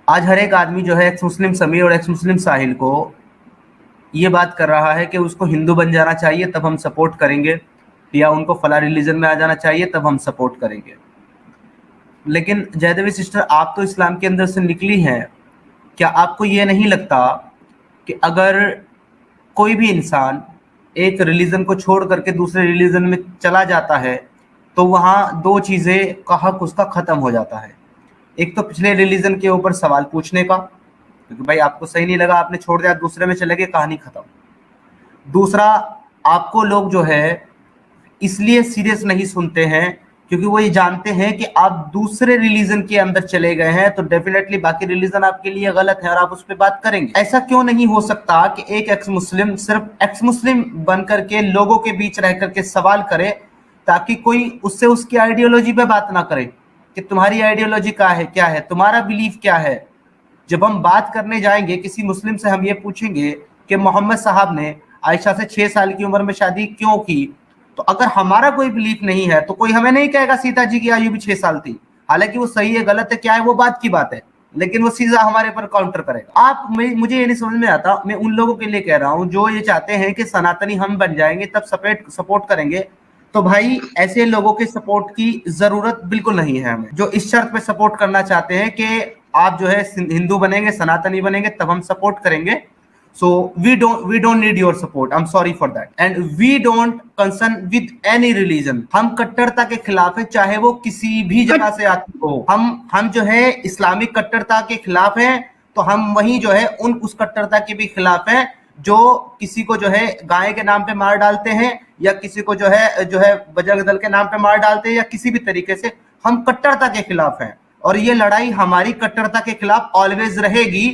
आज हर एक आदमी जो है एक्स मुस्लिम समीर और एक्स मुस्लिम साहिल को ये बात कर रहा है कि उसको हिंदू बन जाना चाहिए तब हम सपोर्ट करेंगे, या उनको फला रिलीजन में आ जाना चाहिए तब हम सपोर्ट करेंगे। लेकिन जयदेवी सिस्टर, आप तो इस्लाम के अंदर से निकली हैं, क्या आपको ये नहीं लगता कि अगर कोई भी इंसान एक रिलीजन को छोड़ करके दूसरे रिलीजन में चला जाता है तो वहाँ दो चीज़ें का हक उसका ख़त्म हो जाता है। एक तो पिछले रिलीजन के ऊपर सवाल पूछने का, क्योंकि भाई आपको सही नहीं लगा, आपने छोड़ दिया, दूसरे में चले गए, कहानी खत्म। दूसरा, आपको लोग जो है इसलिए सीरियस नहीं सुनते हैं क्योंकि वो ये जानते हैं कि आप दूसरे रिलीजन के अंदर चले गए हैं तो डेफिनेटली बाकी रिलीजन आपके लिए गलत है और आप उस पर बात करेंगे। ऐसा क्यों नहीं हो सकता कि एक एक्स मुस्लिम सिर्फ एक्स मुस्लिम बन करके लोगों के बीच रह करके सवाल करे, ताकि कोई उससे उसकी आइडियोलॉजी पे बात ना करे कि तुम्हारी आइडियोलॉजी क्या है, तुम्हारा बिलीफ क्या है। जब हम बात करने जाएंगे किसी मुस्लिम से, हम ये पूछेंगे कि मोहम्मद साहब ने आयशा से 6 साल की उम्र में शादी क्यों की, तो अगर हमारा कोई बिलीफ नहीं है तो कोई हमें नहीं कहेगा सीता जी की आयु भी 6 साल थी। हालांकि वो सही है गलत है क्या है वो बात की बात है, लेकिन वो सीधा हमारे पर काउंटर करेगा। मुझे ये नहीं समझ में आता, मैं उन लोगों के लिए कह रहा हूँ जो ये चाहते हैं कि सनातनी हम बन जाएंगे तब सपोर्ट करेंगे, तो भाई ऐसे लोगों के सपोर्ट की जरूरत बिल्कुल नहीं है हमें। जो इस शर्त पे सपोर्ट करना चाहते हैं कि आप जो है हिंदू बनेंगे, सनातनी बनेंगे तब हम सपोर्ट करेंगे, so we don't need your support, I'm sorry for that, and we don't concern with any religion। हम कट्टरता के खिलाफ है, चाहे वो किसी भी जगह से आती हो। हम जो है इस्लामिक कट्टरता के खिलाफ हैं, तो हम वही जो है उस कट्टरता के भी खिलाफ हैं जो किसी को जो है गाय के नाम पे मार डालते हैं, या किसी को जो है बजरंग दल के नाम पे मार डालते हैं, या किसी भी तरीके से हम कट्टरता के खिलाफ हैं। और ये लड़ाई हमारी कट्टरता के खिलाफ ऑलवेज रहेगी।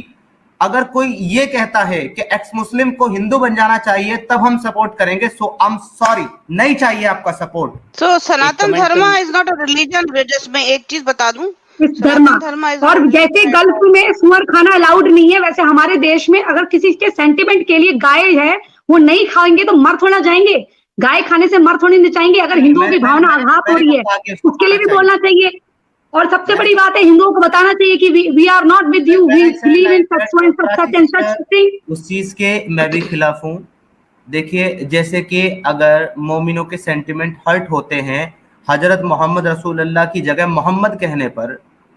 अगर कोई ये कहता है कि एक्स मुस्लिम को हिंदू बन जाना चाहिए तब हम सपोर्ट करेंगे, सो आई एम सॉरी, नहीं चाहिए आपका सपोर्ट। सो सनातन धर्म इज नॉट अ रिलीजन। मैं एक चीज बता दूं, धर्म और जैसे गल्फ में सुअर खाना अलाउड नहीं है, वैसे हमारे देश में अगर किसी के सेंटिमेंट के लिए गाय है वो नहीं खाएंगे तो मर थोड़ा जाएंगे, गाय खाने से मर थोड़ी नहीं जाएंगे। अगर हिंदुओं की भावना आघात हो रही है उसके लिए भी बोलना चाहिए। और सबसे बड़ी बात है, हिंदुओं को बताना चाहिए कि we are not with you, we believe in such thing. उस चीज के मैं भी खिलाफ हूँ। देखिए, जैसे कि अगर मोमिनों के सेंटिमेंट हर्ट होते हैं हजरत मोहम्मद रसूलुल्लाह की जगह मोहम्मद कहने पर,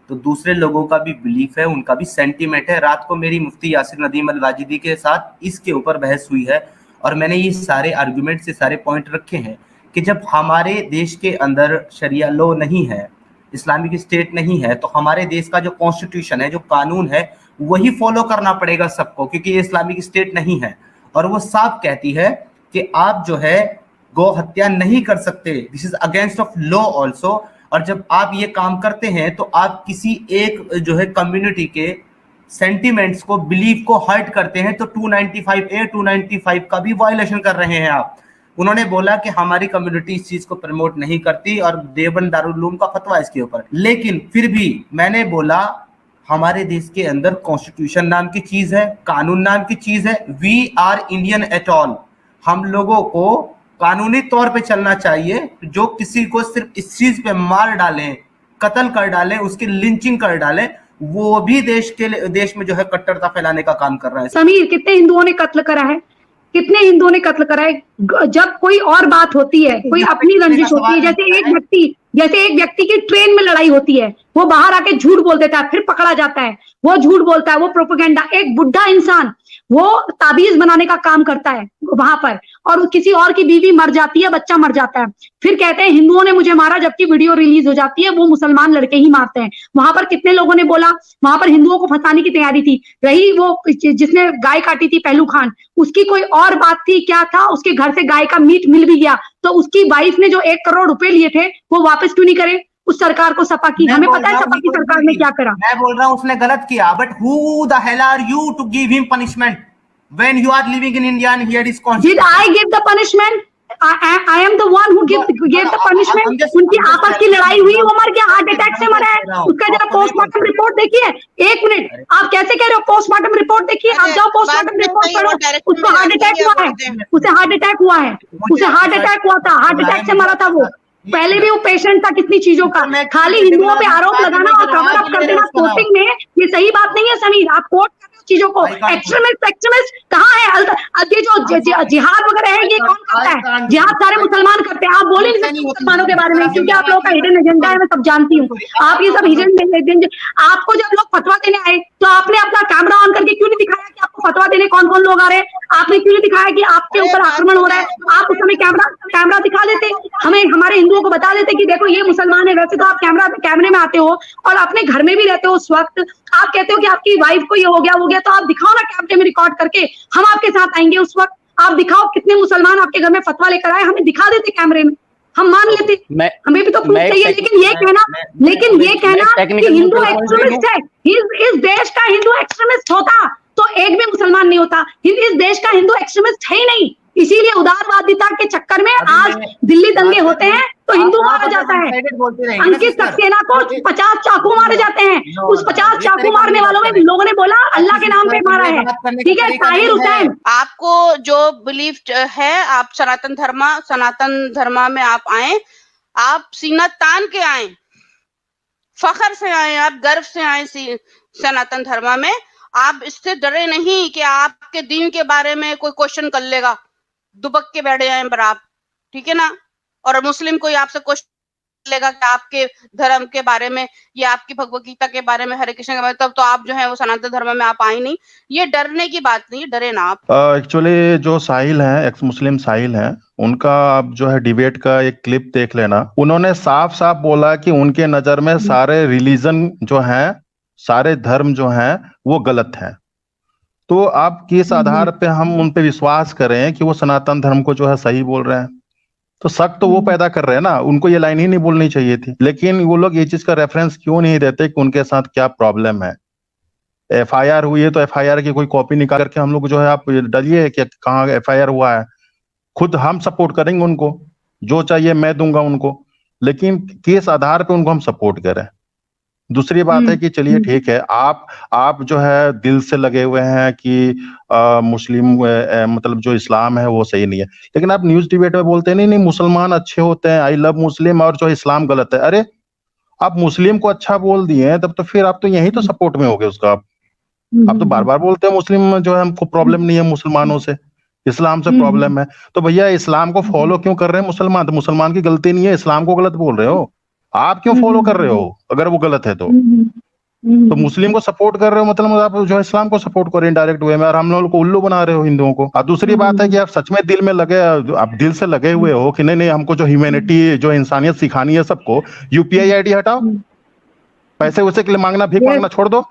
तो दूसरे लोगों का भी बिलीफ है, उनका भी सेंटिमेंट है। रात को मेरी मुफ्ती यासिर नदीम अल वाजिदी के साथ इसके ऊपर बहस हुई है और मैंने ये सारे आर्गुमेंट से सारे पॉइंट रखे हैं कि जब हमारे देश के अंदर शरिया लॉ नहीं है, इस्लामिक स्टेट नहीं है, तो हमारे देश का जो कॉन्स्टिट्यूशन है, जो कानून है, वही फॉलो करना पड़ेगा सबको, क्योंकि ये इस्लामिक स्टेट नहीं है। और वो साफ कहती है कि आप जो है गौ हत्या नहीं कर सकते, this is against of law also. और जब आप ये काम करते हैं तो आप किसी एक जो है कम्युनिटी के सेंटिमेंट्स को, बिलीफ को हर्ट करते हैं, तो 295A 295 का भी वायलेशन कर रहे हैं आप। उन्होंने बोला कि हमारी कम्युनिटी इस चीज को प्रमोट नहीं करती और देवबंद दारुल उलूम का फतवा इसके ऊपर। लेकिन फिर भी मैंने बोला हमारे देश के अंदर कॉन्स्टिट्यूशन नाम की चीज है, कानून नाम की चीज है, we are Indian at all. हम लोगों को कानूनी तौर पे चलना चाहिए। जो किसी को सिर्फ इस चीज पे मार डालें, कत्ल कर डालें, उसकी लिंचिंग कर डालें, वो भी देश में जो है कट्टरता फैलाने का काम कर रहा है। समीर, कितने हिंदुओं ने कत्ल करा है, कितने हिंदुओं ने कत्ल करा है। जब कोई और बात होती है, कोई अपनी रंजिश होती है, जैसे एक व्यक्ति की ट्रेन में लड़ाई होती है, वो बाहर आके झूठ बोल देता है, फिर पकड़ा जाता है, वो झूठ बोलता है, वो प्रोपेगेंडा। एक बुढ़ा इंसान वो ताबीज बनाने का काम करता है वहां पर, और किसी और की बीवी मर जाती है, बच्चा मर जाता है, फिर कहते हैं हिंदुओं ने मुझे मारा, जबकि वीडियो रिलीज हो जाती है वो मुसलमान लड़के ही मारते हैं। वहां पर कितने लोगों ने बोला वहां पर हिंदुओं को फंसाने की तैयारी थी। रही वो जिसने गाय काटी थी पहलू खान, उसकी कोई और बात थी, क्या था, उसके घर से गाय का मीट मिल भी गया, तो उसकी वाइफ ने जो 1 करोड़ रुपए लिए थे वो वापस क्यों नहीं करे उस सरकार को, सपा की। हमें पता है सपा की सरकार ने क्या करा। मैं बोल रहा हूँ उसने गलत किया, but who the hell are you to give him punishment when you are living in India and here is Did I give the punishment? I am the one who gave the punishment. उनकी आपस की लड़ाई हुई, वो मर गया, heart attack से मरा है। उसका जरा पोस्टमार्टम रिपोर्ट देखिए। 1 मिनट, आप कैसे कह रहे हो पोस्टमार्टम रिपोर्ट देखिए, आप जाओ पोस्टमार्टम रिपोर्ट पढ़ो। उसको हार्ट अटैक हुआ है, उसे हार्ट अटैक हुआ है, उसे हार्ट अटैक हुआ था, हार्ट अटैक से मरा था वो। पहले भी वो पेशेंट था कितनी चीजों का। खाली हिंदुओं पे आरोप लगाना और कवर अप कर देना कोर्टिंग में, ये सही बात नहीं है समीर। आप कोर्ट कर रहे हो चीजों को। एक्सट्रीमिस्ट कहाँ है? ये जो जिहाद वगैरह है ये कौन करता है? जिहाद सारे मुसलमान करते हैं। आप बोल ही नहीं सकते मुसलमानों के बारे में, क्योंकि आप लोगों का हिडन एजेंडा है, मैं सब जानती हूँ। आप ये सब हिडन एजेंडा, आपको जब लोग फतवा देने आए तो आपने अपना कैमरा ऑन करके क्यों नहीं दिखाया कि आपको फतवा देने कौन कौन लोग आ रहे हैं? आपने क्यों नहीं दिखाया कि आपके ऊपर आक्रमण हो रहा है? आप उस समय कैमरा दिखा देते, हमें हमारे हिंदुओं को बता देते कि देखो ये मुसलमान है। वैसे तो आप कैमरे में आते हो और अपने घर में भी रहते हो, उस वक्त आप कहते हो कि आपकी वाइफ को ये हो गया, तो आप दिखाओ ना कैमरे में रिकॉर्ड करके, हम आपके साथ आएंगे। उस वक्त आप दिखाओ कितने मुसलमान आपके घर में फतवा लेकर आए, हमें दिखा देते कैमरे में, हम मान लेते। हमें भी तो प्रूफ चाहिए। लेकिन ये कहना कि हिंदू एक्सट्रीमिस्ट है, इस देश का हिंदू एक्सट्रीमिस्ट होता तो एक भी मुसलमान नहीं होता। इस देश का हिंदू एक्सट्रीमिस्ट है ही नहीं। इसीलिए उदारवादिता के चक्कर में आज दिल्ली दंगे होते हैं तो हिंदू मारा जाता है। अंकित सक्सेना को 50 चाकू मारे जाते हैं। उस 50 चाकू मारने वालों में लोगों ने बोला अल्लाह के नाम पे मारा है, ठीक है। ताहिर हुसैन, आपको जो बिलीफ है, आप सनातन धर्म में आप आए, आप सीना तान के आए, फखर से आए, आप गर्व से आए सनातन धर्म में। आप इससे डरे नहीं कि आपके दीन के बारे में कोई क्वेश्चन कर लेगा, दुबक के बैठे जाए पर आप, ठीक है ना। और मुस्लिम कोई आपसे क्वेश्चन लेगा कि आपके धर्म के बारे में या आपकी भगवत गीता के बारे में, हरे कृष्ण के बारे में, तब तो आप जो है वो सनातन धर्म में आप आए नहीं। ये डरने की बात नहीं, डरे ना आप। एक्चुअली जो साहिल हैं, एक्स मुस्लिम साहिल हैं, उनका आप जो है डिबेट का एक क्लिप देख लेना। उन्होंने साफ साफ बोला कि उनके नजर में सारे रिलीजन जो हैं, सारे धर्म जो हैं वो गलत हैं। तो आप किस आधार पे हम उन पे विश्वास करें कि वो सनातन धर्म को जो है सही बोल रहे हैं? तो शक तो वो पैदा कर रहे हैं ना, उनको ये लाइन ही नहीं बोलनी चाहिए थी। लेकिन वो लोग ये चीज का रेफरेंस क्यों नहीं देते कि उनके साथ क्या प्रॉब्लम है। एफआईआर हुई है तो एफआईआर की कोई कॉपी निकाल करके हम लोग जो है आप डालिए कि कहाँ एफआईआर हुआ है। खुद हम सपोर्ट करेंगे उनको, जो चाहिए मैं दूंगा उनको, लेकिन किस आधार पे उनको हम सपोर्ट करें? दूसरी बात है कि चलिए ठीक है, आप जो है दिल से लगे हुए हैं कि मुस्लिम मतलब जो इस्लाम है वो सही नहीं है, लेकिन आप न्यूज डिबेट में बोलते हैं नहीं मुसलमान अच्छे होते हैं, आई लव मुस्लिम, और जो इस्लाम गलत है। अरे आप मुस्लिम को अच्छा बोल दिए हैं, तब तो फिर आप तो यही तो सपोर्ट में हो गए उसका। आप तो बार बार बोलते हैं मुस्लिम जो है हमको प्रॉब्लम नहीं है मुसलमानों से, इस्लाम से प्रॉब्लम है। तो भैया इस्लाम को फॉलो क्यों कर रहे हैं मुसलमान? तो मुसलमान की गलती नहीं है, इस्लाम को गलत बोल रहे हो आप, क्यों फॉलो कर रहे हो अगर वो गलत है तो मुस्लिम को सपोर्ट कर रहे हो, मतलब आप जो इस्लाम को सपोर्ट कर रहे हैं इनडायरेक्ट वे में, और हम लोगों को उल्लू बना रहे हो हिंदुओं को। और दूसरी बात है कि आप सच में दिल में लगे, आप दिल से लगे हुए हो कि नहीं हमको जो ह्यूमैनिटी, जो इंसानियत सिखानी है सबको, यूपीआई आईडी हटाओ, पैसे उसे के लिए मांगना, भीख मांगना छोड़ दो।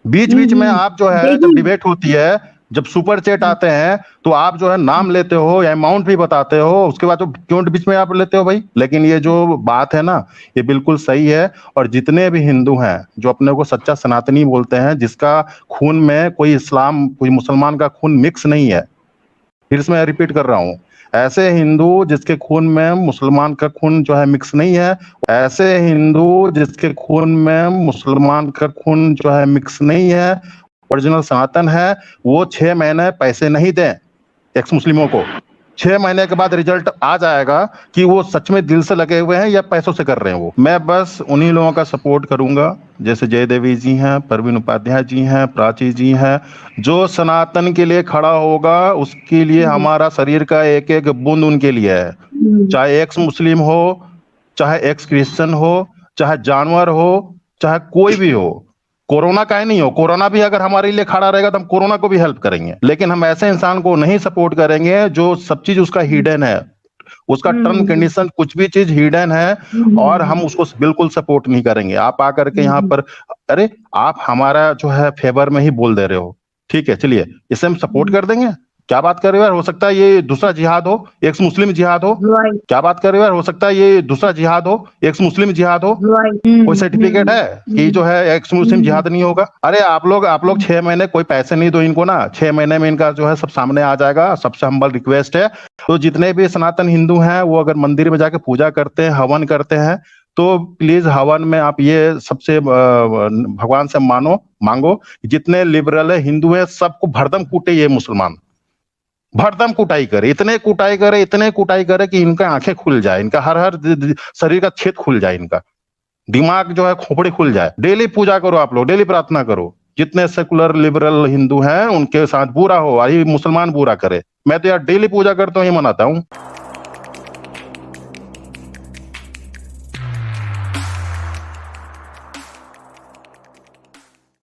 बीच बीच में आप जो है जब डिबेट होती है, जब सुपर चैट आते हैं तो आप जो है नाम लेते हो या अमाउंट भी बताते हो, उसके बाद तो क्यों बीच में आप लेते हो भाई? लेकिन ये जो बात है ना, ये बिल्कुल सही है। और जितने भी हिंदू हैं जो अपने को सच्चा सनातनी बोलते हैं, जिसका खून में कोई इस्लाम कोई मुसलमान का खून मिक्स नहीं है, फिर से मैं रिपीट कर रहा हूँ, ऐसे हिंदू जिसके खून में मुसलमान का खून जो है मिक्स नहीं है, ऐसे हिंदू जिसके खून में मुसलमान का खून जो है मिक्स नहीं है, ओरिजिनल सनातन है, वो 6 महीने पैसे नहीं दें एक्स मुस्लिमों को। 6 महीने के बाद रिजल्ट आ जाएगा कि वो सच में दिल से लगे हुए हैं या पैसों से कर रहे हैं वो। मैं बस उन्हीं लोगों का सपोर्ट करूंगा, जैसे जय देवी जी हैं, परवीन उपाध्याय जी हैं, प्राची जी हैं, जो सनातन के लिए खड़ा होगा उसके लिए हमारा शरीर का एक एक बूंद उनके लिए है। चाहे एक्स मुस्लिम हो, चाहे एक्स क्रिश्चियन हो, चाहे जानवर हो, चाहे कोई भी हो, कोरोना का ही नहीं हो, कोरोना भी अगर हमारे लिए खड़ा रहेगा तो हम कोरोना को भी हेल्प करेंगे। लेकिन हम ऐसे इंसान को नहीं सपोर्ट करेंगे जो सब चीज उसका हिडन है, उसका टर्म कंडीशन कुछ भी चीज हिडन है, और हम उसको बिल्कुल सपोर्ट नहीं करेंगे। आप आकर के यहाँ पर, अरे आप हमारा जो है फेवर में ही बोल दे रहे हो, ठीक है चलिए इसे हम सपोर्ट कर देंगे। क्या बात कर रहे हो यार? हो सकता है ये दूसरा जिहाद हो, एक्स मुस्लिम जिहाद हो। क्या बात कर रहे हो यार? हो सकता है ये दूसरा जिहाद हो, एक्स मुस्लिम जिहाद हो। कोई सर्टिफिकेट है कि जो है एक्स मुस्लिम जिहाद नहीं होगा? अरे आप लोग 6 महीने कोई पैसे नहीं दो इनको ना, 6 महीने में इनका जो है सब सामने आ जाएगा। सबसे हम्बल रिक्वेस्ट है, तो जितने भी सनातन हिंदू हैं वो अगर मंदिर में जाके पूजा करते हैं, हवन करते हैं, तो प्लीज हवन में आप ये सबसे भगवान से मांगो, जितने लिबरल है हिंदू है सबको भरदम कूटे ये मुसलमान, भरदम कुटाई करे, इतने कुटाई करे कि इनका आंखें खुल जाए, इनका हर शरीर का छेद खुल जाए, इनका दिमाग जो है खोपड़ी खुल जाए। डेली पूजा करो आप लोग, डेली प्रार्थना करो, जितने सेकुलर लिबरल हिंदू हैं उनके साथ बुरा हो, मुसलमान बुरा करे। मैं तो यार डेली पूजा करता हूँ, ये मनाता हूँ।